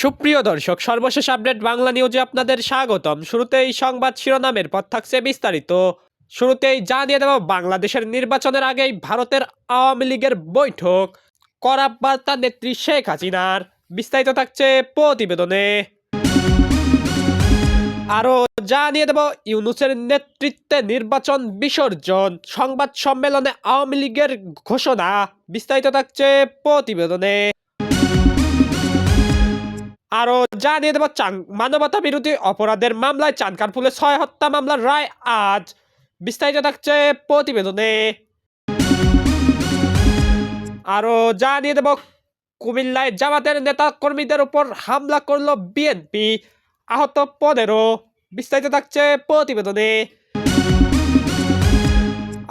সুপ্রিয় দর্শক, সর্বশেষ আপডেট বাংলা নিউজে আপনাদের স্বাগতম। শুরুতেই সংবাদ শিরোনামের পর থাকছে বিস্তারিত। শুরুতেই জানিয়ে দেব, বাংলাদেশের নির্বাচনের আগেই ভারতের আওয়ামী লীগের বৈঠক, কড়া বার্তা নেত্রী শেখ হাসিনার। বিস্তারিত থাকছে প্রতিবেদনে। আরও জানিয়ে দেব, ইউনূসের নেতৃত্বে নির্বাচন বিসর্জন, সংবাদ সম্মেলনে আওয়ামী লীগের ঘোষণা। বিস্তারিত থাকছে প্রতিবেদনে। আরও জানিয়ে দেব, মানবতা বিরোধী অপরাধের মামলায় চানকারপুলে 6 হত্যা মামলার রায় আজ। বিস্তারিত থাকছে প্রতিবেদনে। আরও জানিয়ে দেব, কুমিল্লায় জামাতের নেতা কর্মীদের উপর হামলা করল বিএনপি, আহত 15। বিস্তারিত থাকছে প্রতিবেদনে।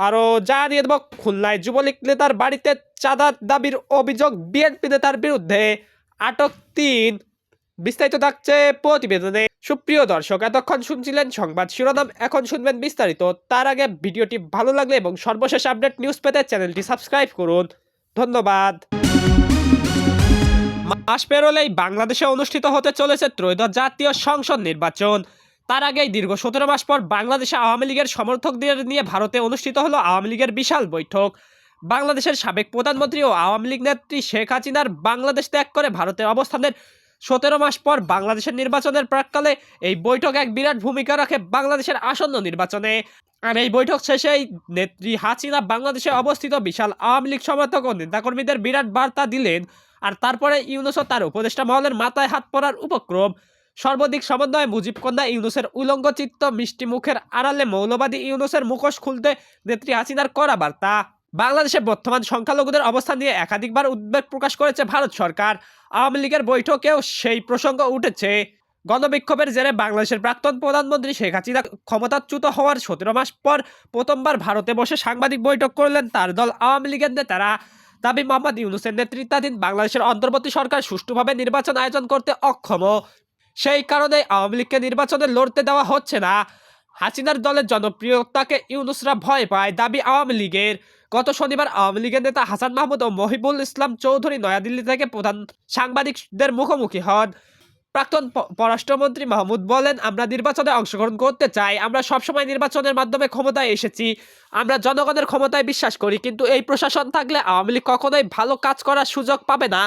আরও জানিয়ে দেব, খুলনায় যুবলীগ নেতার বাড়িতে চাঁদার দাবির অভিযোগ বিএনপি নেতার বিরুদ্ধে, আটক 3। বিস্তারিত থাকছে প্রতিবেদনে। সুপ্রিয় দর্শক, এতক্ষণ শুনছিলেন সংবাদ শিরোনাম, এখন শুনবেন বিস্তারিত। তার আগে ভিডিওটি ভালো লাগলে এবং সর্বশেষ আপডেট নিউজ পেতে চ্যানেলটি সাবস্ক্রাইব করুন। ধন্যবাদ। মাস পেরোলেই বাংলাদেশে অনুষ্ঠিত হতে চলেছে ত্রয়োদশ জাতীয় সংসদ নির্বাচন। তার আগেই দীর্ঘ 17 মাস পর বাংলাদেশে আওয়ামী লীগের সমর্থকদের নিয়ে ভারতে অনুষ্ঠিত হলো আওয়ামী লীগের বিশাল বৈঠক। বাংলাদেশের সাবেক প্রধানমন্ত্রী ও আওয়ামী লীগ নেত্রী শেখ হাসিনার বাংলাদেশ ত্যাগ করে ভারতে অবস্থানের 17 মাস পর বাংলাদেশের নির্বাচনের প্রাক্কালে এই বৈঠক এক বিরাট ভূমিকা রাখে বাংলাদেশের আসন্ন নির্বাচনে। আর এই বৈঠক শেষেই নেত্রী হাসিনা বাংলাদেশে অবস্থিত বিশাল আওয়ামী লীগ সমর্থক ও নেতাকর্মীদের বিরাট বার্তা দিলেন। আর তারপরে ইউনূস ও তার উপদেষ্টা মহলের মাথায় হাত পড়ার উপক্রম। সর্বাধিক সমন্বয়ে মুজিব কন্যা ইউনূসের উলঙ্গ চিত্ত মিষ্টি মুখের আড়ালে মৌলবাদী ইউনূসের মুখোশ খুলতে নেত্রী হাসিনার কড়া বার্তা। বাংলাদেশে বর্তমান সংখ্যালঘুদের অবস্থান নিয়ে একাধিকবার উদ্বেগ প্রকাশ করেছে ভারত সরকার। আওয়ামী লীগের বৈঠকেও সেই প্রসঙ্গ উঠেছে। গণবিক্ষোভের জেরে বাংলাদেশের প্রাক্তন প্রধানমন্ত্রী শেখ হাসিনা ক্ষমতাচ্যুত হওয়ার 17 মাস পর প্রথমবার ভারতে বসে সাংবাদিক বৈঠক করলেন তার দল আওয়ামী লীগের নেতারা। দাবি, মোহাম্মদ ইউনূসের নেতৃত্বাধীন বাংলাদেশের অন্তর্বর্তী সরকার সুষ্ঠুভাবে নির্বাচন আয়োজন করতে অক্ষম। সেই কারণে আওয়ামী লীগকে নির্বাচনে লড়তে দেওয়া হচ্ছে না। হাসিনার দলের জনপ্রিয়তাকে ইউনূসরা ভয় পায়, দাবি আওয়ামী লীগের। গত শনিবার আওয়ামী লীগের নেতা হাসান মাহমুদ ও মহিবুল ইসলাম চৌধুরী নয়াদিল্লি থেকে প্রধান সাংবাদিকদের মুখোমুখি হন। প্রাক্তন পররাষ্ট্রমন্ত্রী মাহমুদ বলেন, আমরা নির্বাচনে অংশগ্রহণ করতে চাই। আমরা সবসময় নির্বাচনের মাধ্যমে ক্ষমতায় এসেছি। আমরা জনগণের ক্ষমতায় বিশ্বাস করি, কিন্তু এই প্রশাসন থাকলে আওয়ামী লীগ কখনোই ভালো কাজ করার সুযোগ পাবে না।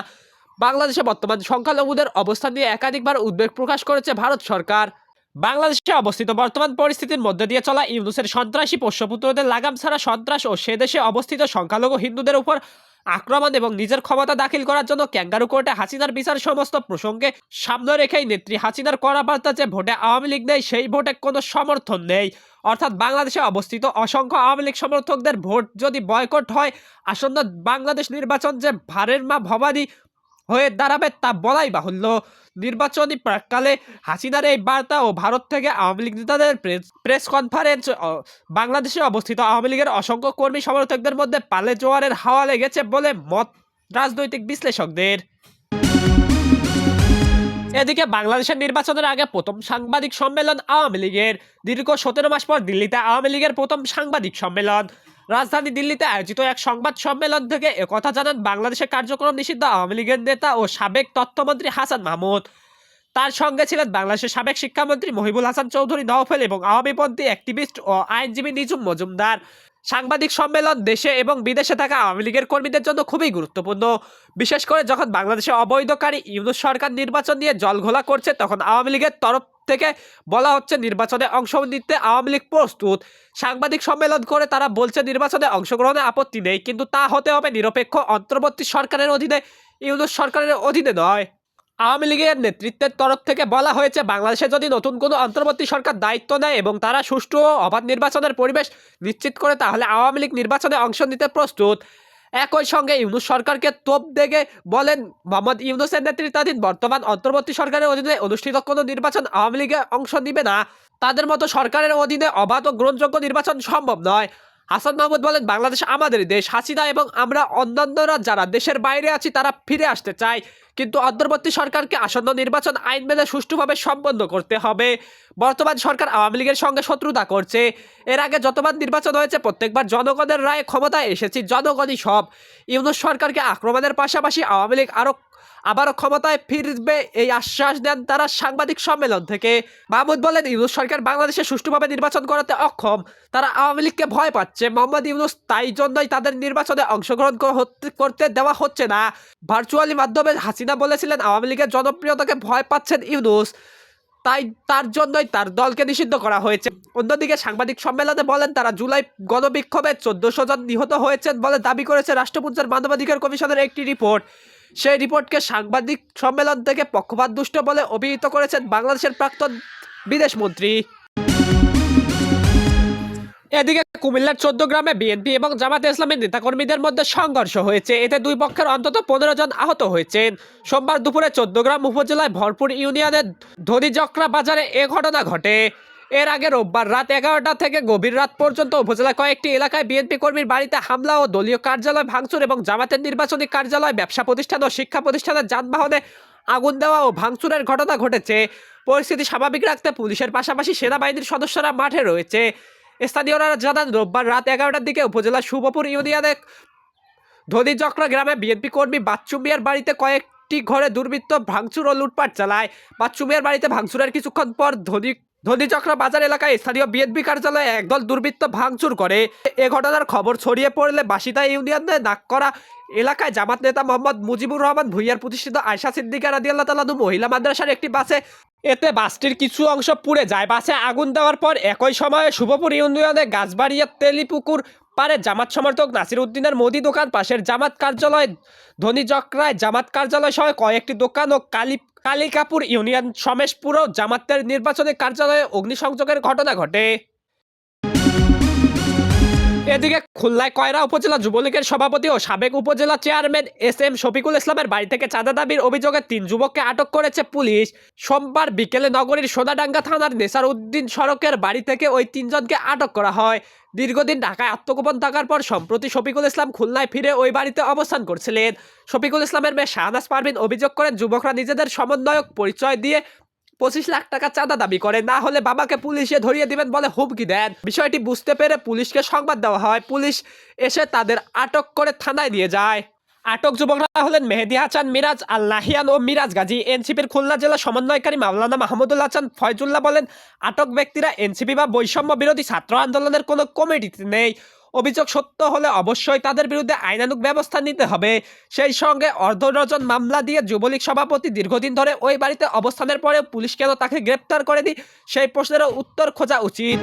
বাংলাদেশে বর্তমান সংখ্যালঘুদের অবস্থান নিয়ে একাধিকবার উদ্বেগ প্রকাশ করেছে ভারত সরকার। বাংলাদেশে অবস্থিত বর্তমান পরিস্থিতির মধ্যে দিয়ে চলা ইউনূসের সন্ত্রাসী পোষ্যপুত্রদের লাগাম ছাড়া সন্ত্রাস ও সে দেশে অবস্থিত সংখ্যালঘু হিন্দুদের উপর আক্রমণ এবং নিজের ক্ষমতা দাখিল করার জন্য ক্যাঙ্গারু কোর্টে হাসিনার বিচার সমস্ত প্রসঙ্গে সামনে রেখেই নেত্রী হাসিনার কড়া বার্তা যে ভোটে আওয়ামী লীগ নেই, সেই ভোটে কোনো সমর্থন নেই। অর্থাৎ বাংলাদেশে অবস্থিত অসংখ্য আওয়ামী লীগ সমর্থকদের ভোট যদি বয়কট হয়, আসন্ন বাংলাদেশ নির্বাচন যে ভারের মা ভবানী হয়ে দাঁড়াবে তা বলাই বাহুল্য। নির্বাচনী প্রাক্কালে হাসিনার এই বার্তা ও ভারত থেকে আওয়ামী লীগ নেতাদের প্রেস কনফারেন্স বাংলাদেশে অবস্থিত আওয়ামী লীগের অসংখ্য কর্মী সমর্থকদের মধ্যে পালে জোয়ারের হাওয়া লেগেছে বলে মত রাজনৈতিক বিশ্লেষকদের। এদিকে বাংলাদেশের নির্বাচনের আগে প্রথম সাংবাদিক সম্মেলন আওয়ামী লীগের। দীর্ঘ 17 মাস পর দিল্লিতে আওয়ামী লীগের প্রথম সাংবাদিক সম্মেলন। রাজধানী দিল্লিতে আয়োজিত এক সংবাদ সম্মেলন থেকে একথা জানান বাংলাদেশের কার্যক্রম নিষিদ্ধ আওয়ামী লীগের নেতা ও সাবেক তথ্যমন্ত্রী হাসান মাহমুদ। তার সঙ্গে ছিলেন বাংলাদেশের সাবেক শিক্ষামন্ত্রী মহিবুল হাসান চৌধুরী নওফেল এবং আওয়ামীপন্থী অ্যাক্টিভিস্ট ও আইনজীবী নিঝুম মজুমদার। সাংবাদিক সম্মেলন দেশে এবং বিদেশে থাকা আওয়ামী লীগের কর্মীদের জন্য খুবই গুরুত্বপূর্ণ। বিশেষ করে যখন বাংলাদেশে অবৈধকারী ইউনূস সরকার নির্বাচন নিয়ে জলঘোলা করছে, তখন আওয়ামী লীগের তরফ থেকে বলা হচ্ছে নির্বাচনে অংশ নিতে আওয়ামী লীগ প্রস্তুত। সাংবাদিক সম্মেলন করে তারা বলছে নির্বাচনে অংশগ্রহণে আপত্তি নেই, কিন্তু তা হতে হবে নিরপেক্ষ অন্তর্বর্তী সরকারের অধীনে, ইউনূস সরকারের অধীনে নয়। আওয়ামী লীগের নেতৃত্বের তরফ থেকে বলা হয়েছে, বাংলাদেশে যদি নতুন কোনো অন্তর্বর্তী সরকার দায়িত্ব নেয় এবং তারা সুষ্ঠু ও অবাধ নির্বাচনের পরিবেশ নিশ্চিত করে, তাহলে আওয়ামী লীগ নির্বাচনে অংশ নিতে প্রস্তুত। একই সঙ্গে ইউনূস সরকারকে তোপ দেগে বলেন, মোহাম্মদ ইউনূসের নেতৃত্বাধীন বর্তমান অন্তর্বর্তী সরকারের অধীনে অনুষ্ঠিত কোনো নির্বাচন আওয়ামী লীগে অংশ নিবে না। তাদের মতো সরকারের অধীনে অবাধ ও গ্রহণযোগ্য নির্বাচন সম্ভব নয়। হাসান মাহমুদ বলেন, বাংলাদেশ আমাদের দেশ। হাসিনা এবং আমরা অন্যান্যরা যারা দেশের বাইরে আছি তারা ফিরে আসতে চাই, কিন্তু অন্তর্বর্তী সরকারকে আসন্ন নির্বাচন আইন মেনে সুষ্ঠুভাবে সম্পন্ন করতে হবে। বর্তমান সরকার আওয়ামী লীগের সঙ্গে শত্রুতা করছে। এর আগে যতবার নির্বাচন হয়েছে প্রত্যেকবার জনগণের রায়ে ক্ষমতায় এসেছি, জনগণই সব। ইউনূস সরকারকে আক্রমণের পাশাপাশি আওয়ামী লীগ আবারও ক্ষমতায় ফিরবে এই আশ্বাস দেন তারা সাংবাদিক সম্মেলন থেকে। মাহমুদ বলেন, ইউনূস সরকার বাংলাদেশে সুষ্ঠুভাবে নির্বাচন করাতে অক্ষম, তারা আওয়ামী লীগকে ভয় পাচ্ছে। মোহাম্মদ ইউনূস তাই জন্যই তাদের নির্বাচনে অংশগ্রহণ করতে দেওয়া হচ্ছে না। ভার্চুয়ালি মাধ্যমে হাসিনা বলেছিলেন আওয়ামী লীগের জনপ্রিয়তাকে ভয় পাচ্ছেন ইউনূস, তাই তার জন্যই তার দলকে নিষিদ্ধ করা হয়েছে। অন্যদিকে সাংবাদিক সম্মেলনে বলেন, তারা জুলাই গণবিক্ষোভে 1400 জন নিহত হয়েছেন বলে দাবি করেছে রাষ্ট্রপুঞ্জের মানবাধিকার কমিশনের একটি রিপোর্ট। সেই রিপোর্টকে সাংবাদিক সম্মেলন থেকে পক্ষপাতদুষ্ট বলে অভিহিত করেছেন বাংলাদেশের প্রাক্তন বিদেশমন্ত্রী। এদিকে কুমিল্লার 14 গ্রামে বিএনপি এবং জামাতে ইসলামের নেতাকর্মীদের মধ্যে সংঘর্ষ হয়েছে, এতে দুই পক্ষের অন্তত 15 জন আহত হয়েছেন। সোমবার দুপুরে 14 গ্রাম উপজেলায় ভরপুর ইউনিয়নের ধনীচক্রা বাজারে এ ঘটনা ঘটে। এর আগে রোববার রাত 11টা থেকে গভীর রাত পর্যন্ত উপজেলার কয়েকটি এলাকায় বিএনপি কর্মীর বাড়িতে হামলা ও দলীয় কার্যালয় ভাঙচুর এবং জামাতের নির্বাচনী কার্যালয়, ব্যবসা প্রতিষ্ঠান ও শিক্ষা প্রতিষ্ঠানের যানবাহনে আগুন দেওয়া ও ভাঙচুরের ঘটনা ঘটেছে। পরিস্থিতি স্বাভাবিক রাখতে পুলিশের পাশাপাশি সেনাবাহিনীর সদস্যরা মাঠে রয়েছে। স্থানীয়রা জানান, রোববার রাত 11টার দিকে উপজেলার শুভপুর ইউনিয়নের ধনীচক্রা গ্রামে বিএনপি কর্মী বাচ্চু মিয়ার বাড়িতে কয়েকটি ঘরে দুর্বৃত্ত ভাঙচুর ও লুটপাট চালায়। বাচ্চু মিয়ার বাড়িতে ভাঙচুরের কিছুক্ষণ পর ধনীচক্রা বাজার এলাকায় স্থানীয় বিএনপি কার্যালয়ে একদল দুর্বৃত্ত ভাঙচুর করে। এ ঘটনার খবর ছড়িয়ে পড়লে বাসিদা ইউনিয়নে নাককরা এলাকায় জামাত নেতা মোহাম্মদ মুজিবুর রহমান ভূঁইয়ার প্রতিষ্ঠিত আয়শা সিদ্দিকা রাদিয়াল্লাহু তাআলা মহিলা মাদ্রাসার একটি বাসে, এতে বাসটির কিছু অংশ পুড়ে যায়। বাসে আগুন দেওয়ার পর একই সময়ে শুভপুর ইউনিয়নে গাছবাড়িয়া তেলিপুকুর পারে জামাত সমর্থক নাসির উদ্দিনের মুদি দোকান, পাশের জামাত কার্যালয় ধনীচক্রায় জামাত কার্যালয় সহ কয়েকটি দোকান ও কালিকাপুর ইউনিয়ন সমেশপুরও জামাতের নির্বাচনী কার্যালয়ে অগ্নিসংযোগের ঘটনা ঘটে। এদিকে খুলনায় কয়রা উপজেলা যুবলীগের সভাপতি ও সাবেক উপজেলা চেয়ারম্যান এস.এম. শফিকুল ইসলামের বাড়ি থেকে চাঁদা দাবির অভিযোগে 3 যুবককে আটক করেছে পুলিশ। সোমবার বিকেলে নগরীর সোনাডাঙ্গা থানার নেসার উদ্দিন সড়কের বাড়ি থেকে ওই 3 জনকে আটক করা হয়। দীর্ঘদিন ঢাকায় আত্মগোপন থাকার পর সম্প্রতি শফিকুল ইসলাম খুলনায় ফিরে ওই বাড়িতে অবস্থান করছিলেন। শফিকুল ইসলামের মেয়ে শাহনাজ পারভিন অভিযোগ করেন, যুবকরা নিজেদের সমন্বয়ক পরিচয় দিয়ে 25 লাখ টাকা চাঁদা দাবি করে, না হলে বাবাকে পুলিশে ধরিয়ে দিবেন বলে হুমকি দেন। বিষয়টি বুঝতে পেরে পুলিশকে সংবাদ দেওয়া হয়। পুলিশ এসে তাদের আটক করে থানায় নিয়ে যায়। আটক যুবকরা হলেন মেহেদী হাসান, মিরাজ আল নাহিয়ান ও মিরাজ গাজী। এনসিপির খুলনা জেলা সমন্বয়কারী মাওলানা মাহমুদুল হাসান ফয়জুল্লাহ বলেন, আটক ব্যক্তিরা এনসিপি বা বৈষম্য বিরোধী ছাত্র আন্দোলনের কোনো কমিটিতে নেই। অভিযোগ সত্য হলে অবশ্যই তাদের বিরুদ্ধে আইনানুগ ব্যবস্থা নিতে হবে। সেই সঙ্গে অর্ধডজন মামলা দিয়ে যুবলীগ সভাপতি দীর্ঘদিন ধরে ওই বাড়িতে অবস্থানের পরেও পুলিশ কেন তাকে গ্রেপ্তার করেনি, সেই প্রশ্নেরও উত্তর খোঁজা উচিত।